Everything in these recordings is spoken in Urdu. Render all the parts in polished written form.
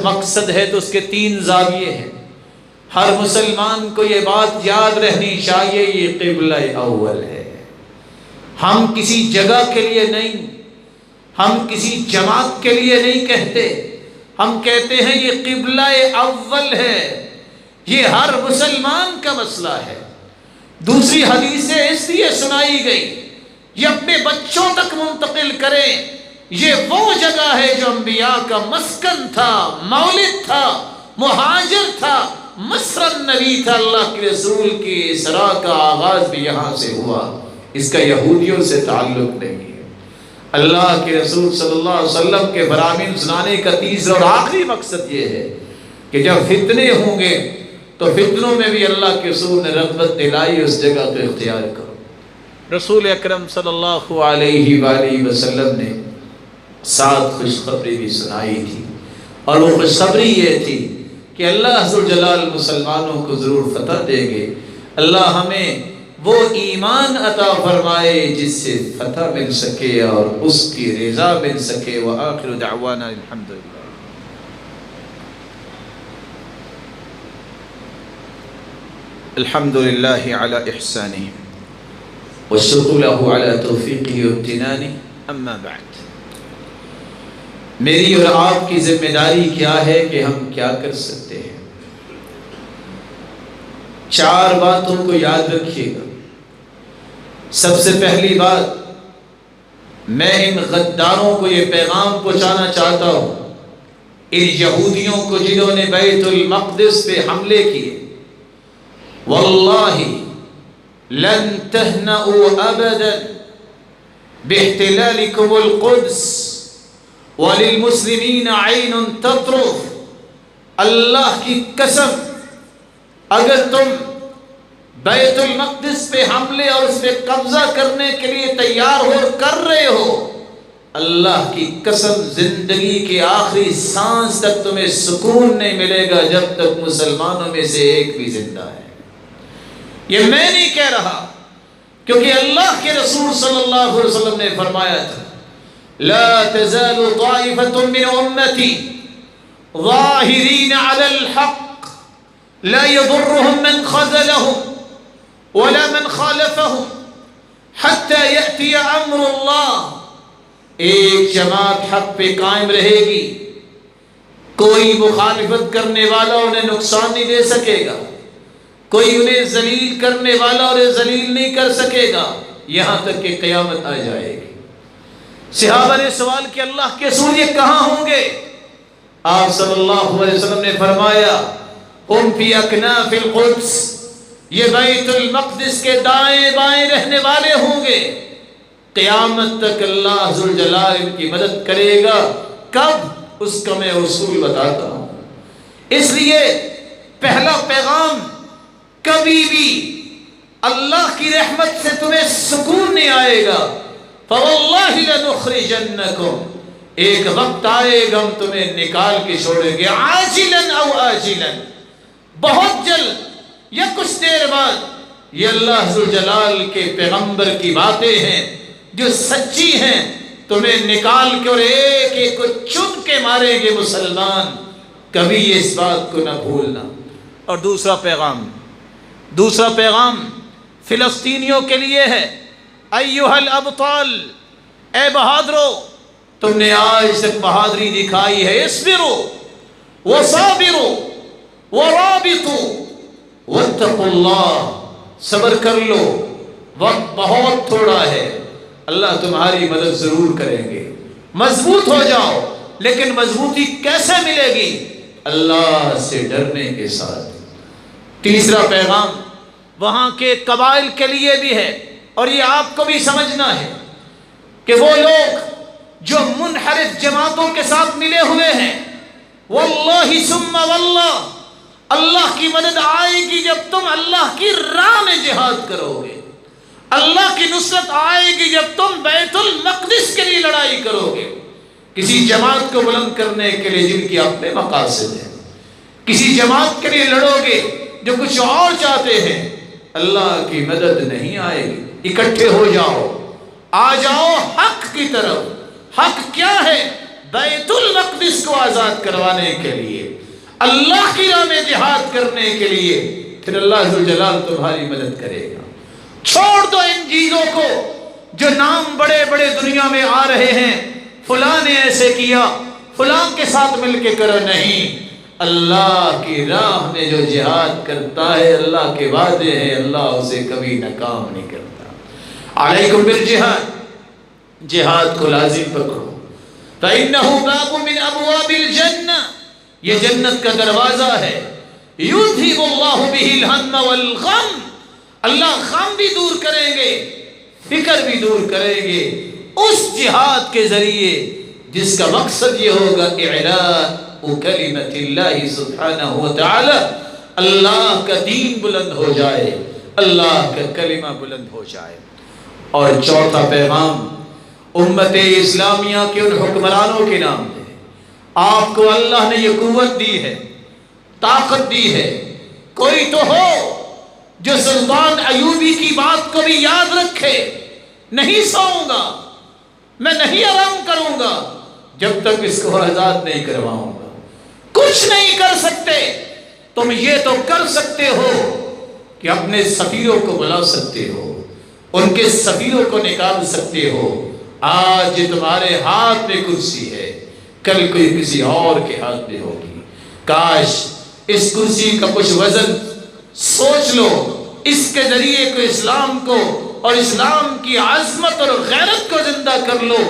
مقصد ہے تو اس کے 3 زاویے ہیں۔ ہر مسلمان کو یہ بات یاد رہنی چاہیے، یہ قبلہ اول ہے۔ ہم کسی جگہ کے لیے نہیں، ہم کسی جماعت کے لیے نہیں کہتے، ہم کہتے ہیں یہ قبلہ اول ہے، یہ ہر مسلمان کا مسئلہ ہے۔ دوسری حدیثیں اس لیے سنائی گئی، یہ اپنے بچوں تک منتقل کریں، یہ وہ جگہ ہے جو انبیاء کا مسکن تھا، مولد تھا، مہاجر تھا، مسرن نبی تھا۔ اللہ کے رسول کی اسراء کا آغاز بھی یہاں سے ہوا، اس کا یہودیوں سے تعلق نہیں ہے۔ اللہ کے رسول صلی اللہ علیہ وسلم کے برامین سنانے کا تیسرا اور آخری مقصد یہ ہے کہ جب فتنے ہوں گے تو فتنوں میں بھی اللہ کے رسول نے رغبت دلائی، اس جگہ کو اختیار کرو۔ رسول اکرم صلی اللہ علیہ وآلہ وسلم نے 7 خوشخبری بھی سنائی تھی، اور وہ خوشخبری یہ تھی کہ اللہ ذوالجلال مسلمانوں کو ضرور فتح دے گے۔ اللہ ہمیں وہ ایمان عطا فرمائے جس سے فتح مل سکے اور اس کی رضا مل سکے۔ وآخر دعوانا الحمدللہ۔ الحمد للہ علی احسانہ والشکر له علی توفیقہ وامتنانہ، اما بعد۔ میری اور آپ کی ذمہ داری کیا ہے کہ ہم کیا کر سکتے ہیں؟ 4 باتوں کو یاد رکھیے گا۔ سب سے پہلی بات، میں ان غداروں کو یہ پیغام پہنچانا چاہتا ہوں، ان یہودیوں کو جنہوں نے بیت المقدس پہ حملے کیے، واللہ لن تہنؤوا ابدا باحتلالکم القدس وللمسلمین عین تطرف۔ اللہ کی قسم، اگر تم بیت المقدس پہ حملے اور اس پہ قبضہ کرنے کے لیے تیار ہو کر رہے ہو، اللہ کی قسم زندگی کے آخری سانس تک تمہیں سکون نہیں ملے گا جب تک مسلمانوں میں سے ایک بھی زندہ ہے۔ یہ میں نہیں کہہ رہا، کیونکہ اللہ کے رسول صلی اللہ علیہ وسلم نے فرمایا تھا، لا تزال طائفة من امتی ظاہرین علی الحق لا يضرهم من خذلهم ولا من خالفهم حتى يأتي امر اللہ۔ ایک جماعت حق پہ قائم رہے گی، کوئی مخالفت کرنے والا انہیں نقصان نہیں دے سکے گا، کوئی انہیں ذلیل کرنے والا انہیں ذلیل نہیں کر سکے گا، یہاں تک کہ قیامت آ جائے گی۔ صحابہ نے سوال کیا، اللہ کے رسول یہ کہاں ہوں گے؟ آپ صلی اللہ علیہ وسلم نے فرمایا، ہم فی اکناف القدس، یہ بیت المقدس کے دائیں بائیں رہنے والے ہوں گے، قیامت تک اللہ ذوالجلال ان کی مدد کرے گا۔ کب؟ اس کا میں اصول بتاتا ہوں۔ اس لیے پہلا پیغام، کبھی بھی اللہ کی رحمت سے تمہیں سکون نہیں آئے گا، فواللہ لنخرجنکم، ایک وقت آئے گا ہم تمہیں نکال کے چھوڑیں گے، عاجلاً او آجلاً، بہت جلد یا کچھ دیر بعد۔ یہ اللہ ذوالجلال کے پیغمبر کی باتیں ہیں جو سچی ہیں، تمہیں نکال کے اور ایک ایک کو چن کے ماریں گے مسلمان، کبھی اس بات کو نہ بھولنا۔ اور دوسرا پیغام فلسطینیوں کے لیے ہے، ایھا الابطال، اے بہادرو، تم نے آج تک بہادری دکھائی ہے، اصبروا وصابروا ورابطوا واتقوا اللہ، صبر کر لو، وقت بہت تھوڑا ہے، اللہ تمہاری مدد ضرور کریں گے، مضبوط ہو جاؤ۔ لیکن مضبوطی کیسے ملے گی؟ اللہ سے ڈرنے کے ساتھ۔ تیسرا پیغام وہاں کے قبائل کے لیے بھی ہے، اور یہ آپ کو بھی سمجھنا ہے کہ وہ لوگ جو منحرف جماعتوں کے ساتھ ملے ہوئے ہیں، واللہ ثم واللہ، اللہ کی مدد آئے گی جب تم اللہ کی راہ میں جہاد کرو گے، اللہ کی نصرت آئے گی جب تم بیت المقدس کے لیے لڑائی کرو گے۔ کسی جماعت کو بلند کرنے کے لیے جن کی اپنے مقاصد ہیں، کسی جماعت کے لیے لڑو گے جو کچھ اور چاہتے ہیں، اللہ کی مدد نہیں آئے گی۔ اکٹھے ہو جاؤ، آ جاؤ حق کی طرف۔ حق کیا ہے؟ بیت المقدس کو آزاد کروانے کے لیے، اللہ کی راہ میں جہاد کرنے کے لیے، پھر اللہ ذوالجلال تمہاری مدد کرے گا۔ چھوڑ دو ان چیزوں کو جو نام بڑے بڑے دنیا میں آ رہے ہیں، فلاں نے ایسے کیا، فلاں کے ساتھ مل کے کرو، نہیں۔ اللہ کی راہ میں جو جہاد کرتا ہے، اللہ کے وعدے ہیں، اللہ اسے کبھی ناکام نہیں کرتا۔ علیکم بالجہاد، جہاد کو لازم پکڑو۔ فَإِنَّهُ بَابٌ مِّنْ أَبْوَابِ الْجَنَّةِ، یہ جنت کا دروازہ ہے۔ يُذْهِبُ اللَّهُ بِهِ الْهَمَّ وَالْغَمَّ، اللہ غم بھی دور کریں گے، فکر بھی دور کریں گے اس جہاد کے ذریعے جس کا مقصد یہ ہوگا اعلاء کلمت اللہ سبحانہ وتعالی، اللہ کا دین بلند ہو جائے، اللہ کا کلمہ بلند ہو جائے۔ اور چوتھا پیغام امت اسلامیہ کے ان حکمرانوں کے نام ہے۔ آپ کو اللہ نے یہ قوت دی ہے، طاقت دی ہے، کوئی تو ہو جو سلطان ایوبی کی بات کو بھی یاد رکھے، نہیں سوؤں گا، میں نہیں آرام کروں گا جب تک اس کو آزاد نہیں کرواؤں گا۔ کچھ نہیں کر سکتے، تم یہ تو کر سکتے ہو کہ اپنے سفیروں کو بلا سکتے ہو، ان کے سفیروں کو نکال سکتے ہو۔ آج تمہارے ہاتھ میں کرسی ہے، کل کوئی کسی اور کے ہاتھ میں ہوگی۔ کاش اس کرسی کا کچھ وزن سوچ لو، اس کے ذریعے کو اسلام کو اور اسلام کی عظمت اور غیرت کو زندہ کر لو۔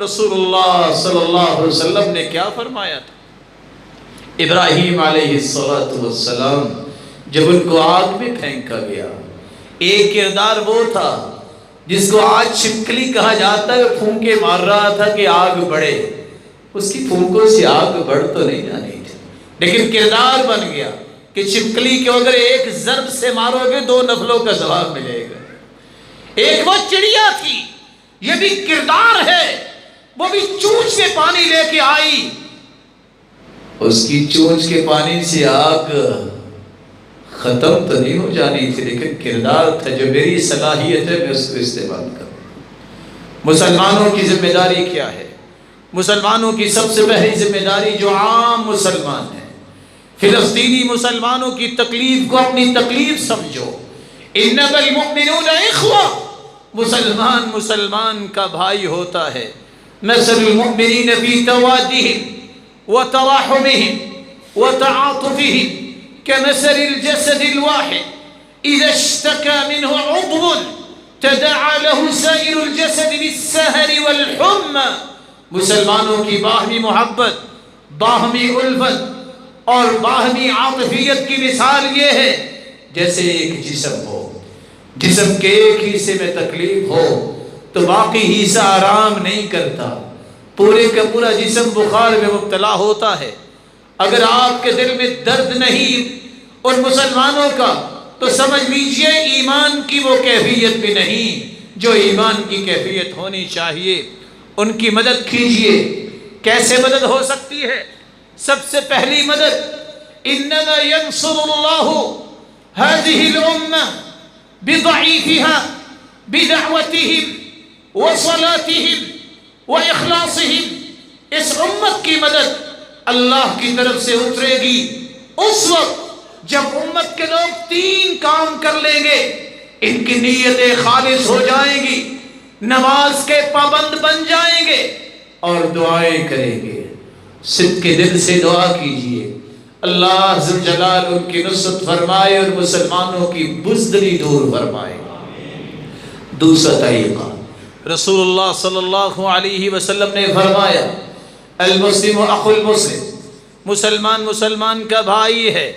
رسول اللہ صلی اللہ علیہ وسلم نے کیا فرمایا تھا؟ ابراہیم علیہ السلام جب ان کو آگ میں پھینکا گیا، ایک کردار وہ تھا جس کو آج چھپکلی کہا جاتا ہے، پھونکے مار رہا تھا کہ آگ بڑھے، اس کی پھونکوں سے آگ بڑھ تو نہیں جانی تھی، لیکن کردار بن گیا کہ چھپکلی کو اگر ایک ضرب سے مارو گے 2 نفلوں کا ثواب ملے گا۔ ایک وہ چڑیا تھی، یہ بھی کردار ہے، وہ بھی چونچ کے پانی لے کے آئی، اس کی چونچ کے پانی سے آگ ختم تو نہیں ہو جانی تھی، لیکن کردار تھا جو میری صلاحیت ہے میں اس کو استعمال کروں۔ مسلمانوں کی ذمہ داری کیا ہے؟ مسلمانوں کی سب سے پہلی ذمہ داری جو عام مسلمان ہیں، فلسطینی مسلمانوں کی تکلیف کو اپنی تکلیف سمجھو۔ انما المؤمنون اخوہ، مسلمان کا بھائی ہوتا ہے۔ مثل المؤمنین فی توادہم وتراحمہم وتعاطفہم كمثل الجسد الواحد إذا اشتكى منه عضو تداعى له سائر الجسد بالسهر والحمى۔ مسلمانوں کی باہمی محبت، باہمی الفت اور باہمی عاطفیت کی مثال یہ ہے جیسے ایک جسم ہو، جسم کے ایک حصے میں تکلیف ہو تو باقی حصہ آرام نہیں کرتا، پورے کا پورا جسم بخار میں مبتلا ہوتا ہے۔ اگر آپ کے دل میں درد نہیں ان مسلمانوں کا تو سمجھ لیجئے ایمان کی وہ کیفیت بھی نہیں جو ایمان کی کیفیت ہونی چاہیے۔ ان کی مدد کیجئے۔ کیسے مدد ہو سکتی ہے؟ سب سے پہلی مدد، انما ينصر الله هذه الامه بضعيفها بدعوتهم وصلاتهم واخلاصهم۔ اس امت کی مدد اللہ کی طرف سے اترے گی اس وقت جب امت کے لوگ 3 کام کر لیں گے، ان کی نیتیں خالص ہو جائیں گی، نماز کے پابند بن جائیں گے اور دعائیں کریں گے۔ صدق کے دل سے دعا کیجئے، اللہ ذوالجلال ان کی نصرت فرمائے اور مسلمانوں کی بزدلی دور فرمائے۔ دوسرا طریقہ، رسول اللہ صلی اللہ علیہ وسلم نے فرمایا المسلم اخو المسلم، مسلمان کا بھائی ہے،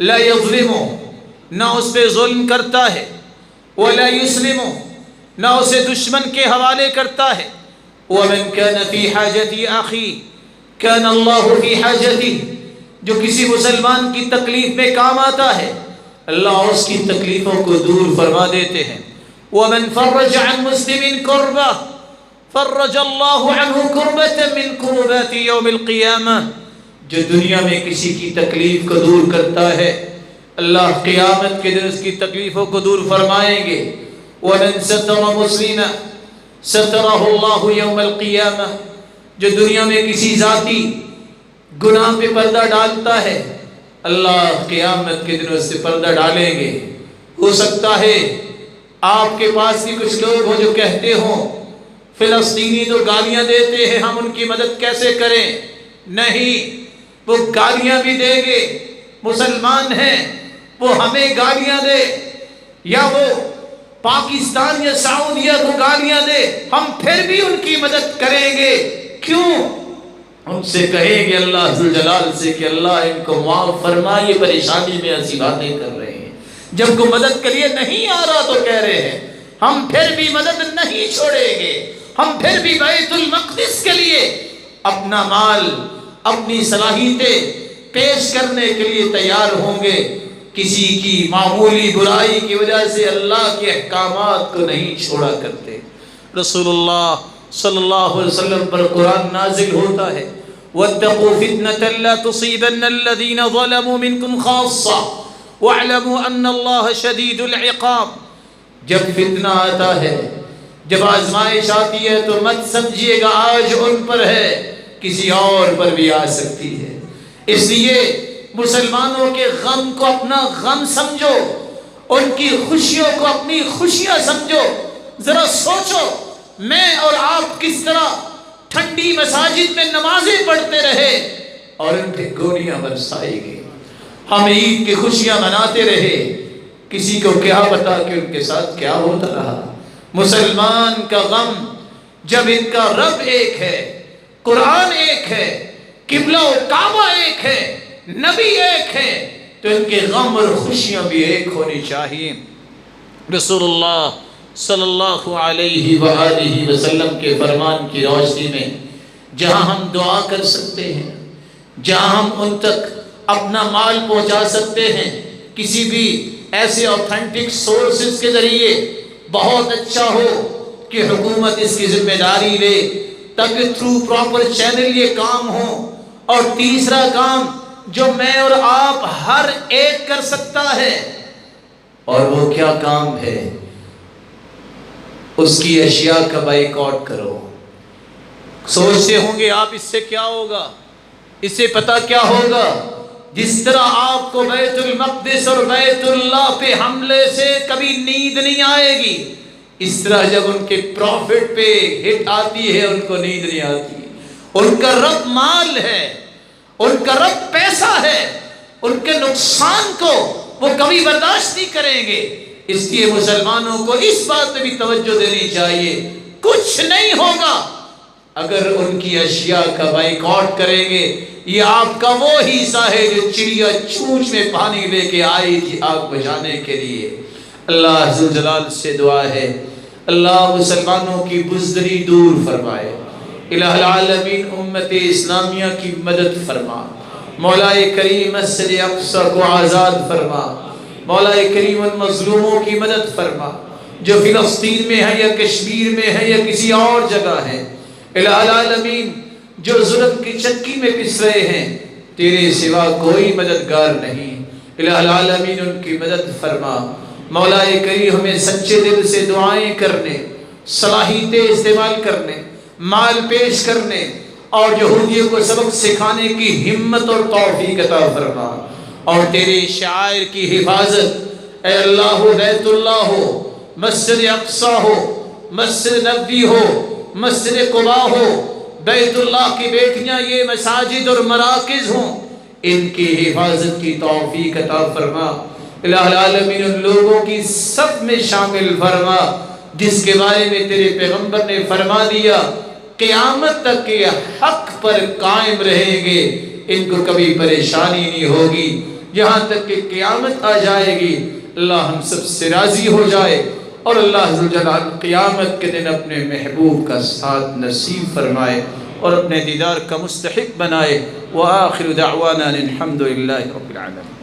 لا یظلمو، نہ اس پہ ظلم کرتا ہے، ولا یسلمو، نہ اسے دشمن کے حوالے کرتا ہے۔ ومن كان في حاجتی اخی كان اللہ في حاجتی، جو کسی مسلمان کی تکلیف میں کام آتا ہے اللہ اس کی تکلیفوں کو دور فرما دیتے ہیں۔ ومن فرج عن مسلم کربہ فرج اللہ عنہ کربۃ من کربات یوم القیامہ، جو دنیا میں کسی کی تکلیف کو دور کرتا ہے اللہ قیامت کے دن اس کی تکلیفوں کو دور فرمائیں گے۔ ومن ستر مسلما سترہ اللہ یوم القیامہ، جو دنیا میں کسی ذاتی گناہ پہ پردہ ڈالتا ہے، اللہ قیامت کے دن اس سے پردہ ڈالیں گے۔ ہو سکتا ہے آپ کے پاس بھی کچھ لوگ ہوں جو کہتے ہوں فلسطینی تو گالیاں دیتے ہیں، ہم ان کی مدد کیسے کریں؟ نہیں، وہ گالیاں بھی دیں گے، مسلمان ہیں، وہ ہمیں گالیاں دے یا وہ پاکستان یا سعودیہ کو گالیاں دے، ہم پھر بھی ان کی مدد کریں گے۔ کیوں؟ ان سے کہیں گے اللہ ذوالجلال سے کہ اللہ ان کو معاف فرما، یہ پریشانی میں ایسی باتیں کر رہے ہیں، جب کو مدد کے لیے نہیں آ رہا تو کہہ رہے ہیں ہم پھر بھی مدد نہیں چھوڑیں گے، ہم پھر بھی بیت المقدس کے لیے اپنا مال، اپنی صلاحیتیں پیش کرنے کے لیے تیار ہوں گے۔ کسی کی معمولی برائی کی وجہ سے اللہ کے احکامات کو نہیں چھوڑا کرتے۔ رسول اللہ صلی اللہ علیہ وسلم پر قرآن نازل ہوتا ہے وَاتَّقُوا فِتْنَةً لَا تُصِيبَنَّ الَّذِينَ ظَلَمُوا مِنْكُمْ خَاصَّةً وَاعْلَمُوا أَنَّ اللَّهَ شَدِيدُ الْعِقَابِ۔ جب فتنہ آتا ہے، جب آزمائش آتی ہے تو مت سمجھیے گا آج ان پر ہے، کسی اور پر بھی آ سکتی ہے۔ اس لیے مسلمانوں کے غم کو اپنا غم سمجھو، ان کی خوشیوں کو اپنی خوشیاں سمجھو۔ ذرا سوچو میں اور آپ کس طرح ٹھنڈی مساجد میں نمازیں پڑھتے رہے اور ان پہ گولیاں برسائی گئی، ہم عید کی خوشیاں مناتے رہے، کسی کو کیا پتا کہ ان کے ساتھ کیا ہوتا رہا۔ مسلمان کا غم جب ان کا رب ایک ہے، قرآن ایک ہے، قبلہ و کعبہ ایک ہے، نبی ایک ہے، تو ان کے غم اور خوشیاں بھی ایک ہونی چاہیے۔ رسول اللہ صلی اللہ علیہ وآلہ وسلم کے فرمان کی روشنی میں جہاں ہم دعا کر سکتے ہیں، جہاں ہم ان تک اپنا مال پہنچا سکتے ہیں، کسی بھی ایسے اوتھینٹک سورسز کے ذریعے، بہت اچھا ہو کہ حکومت اس کی ذمہ داری لے تاکہ تھرو پراپر چینل یہ کام ہو۔ اور تیسرا کام جو میں اور آپ ہر ایک کر سکتا ہے، اور وہ کیا کام ہے؟ اس کی اشیاء کا بائیکاٹ کرو۔ سوچتے ہوں گے آپ اس سے کیا ہوگا، اس سے پتہ کیا ہوگا؟ جس طرح آپ کو بیت المقدس اور بیت اللہ پہ حملے سے کبھی نیند نہیں آئے گی، اس طرح جب ان کے پروفٹ پہ ہٹ آتی ہے ان کو نیند نہیں آتی۔ ان کا رب مال ہے، ان کا رب پیسہ ہے، ان کے نقصان کو وہ کبھی برداشت نہیں کریں گے۔ اس لیے مسلمانوں کو اس بات پہ بھی توجہ دینی چاہیے، کچھ نہیں ہوگا اگر ان کی اشیاء کا بائیکاٹ کریں گے۔ یہ آپ کا وہ حصہ ہے جو چڑیا چونچ میں پانی لے کے آئی تھی آگ بجھانے کے لیے۔ اللہ ذوالجلال سے دعا ہے اللہ مسلمانوں کی بزدلی دور فرمائے، الہ العالمین امت اسلامیہ کی مدد فرما، مولا کریم مسجد اقصی کو آزاد فرما، مولا کریم المظلوموں کی مدد فرما، جو فلسطین میں ہے یا کشمیر میں ہے یا کسی اور جگہ ہے، الہ العالمین جو ظلم کی چکی میں پس رہے ہیں، تیرے سوا کوئی مددگار نہیں، الہ العالمین ان کی مدد فرما۔ مولا کریم ہمیں سچے دل سے دعائیں کرنے، صلاحیتیں استعمال کرنے، مال پیش کرنے اور یہودیوں کو سبق سکھانے کی ہمت اور توفیق عطا فرما، اور تیرے شعائر کی حفاظت، اے اللہ ہو، بیت اللہ ہو، مسجد اقصی ہو، مسجد نبوی ہو، مسجد قباء ہو، بیت اللہ کی بیٹیاں یہ مساجد اور مراکز ہوں، ان کی حفاظت کی توفیق عطا فرما۔ الہ العالمین ان لوگوں کی سب میں شامل فرما جس کے بارے میں تیرے پیغمبر نے فرما دیا قیامت تک کے حق پر قائم رہیں گے، ان کو کبھی پریشانی نہیں ہوگی یہاں تک کہ قیامت آ جائے گی۔ اللہ ہم سب سے راضی ہو جائے اور اللہ ذوالجلال قیامت کے دن اپنے محبوب کا ساتھ نصیب فرمائے اور اپنے دیدار کا مستحق بنائے۔ وآخر دعوانا الحمد للہ رب العالمین۔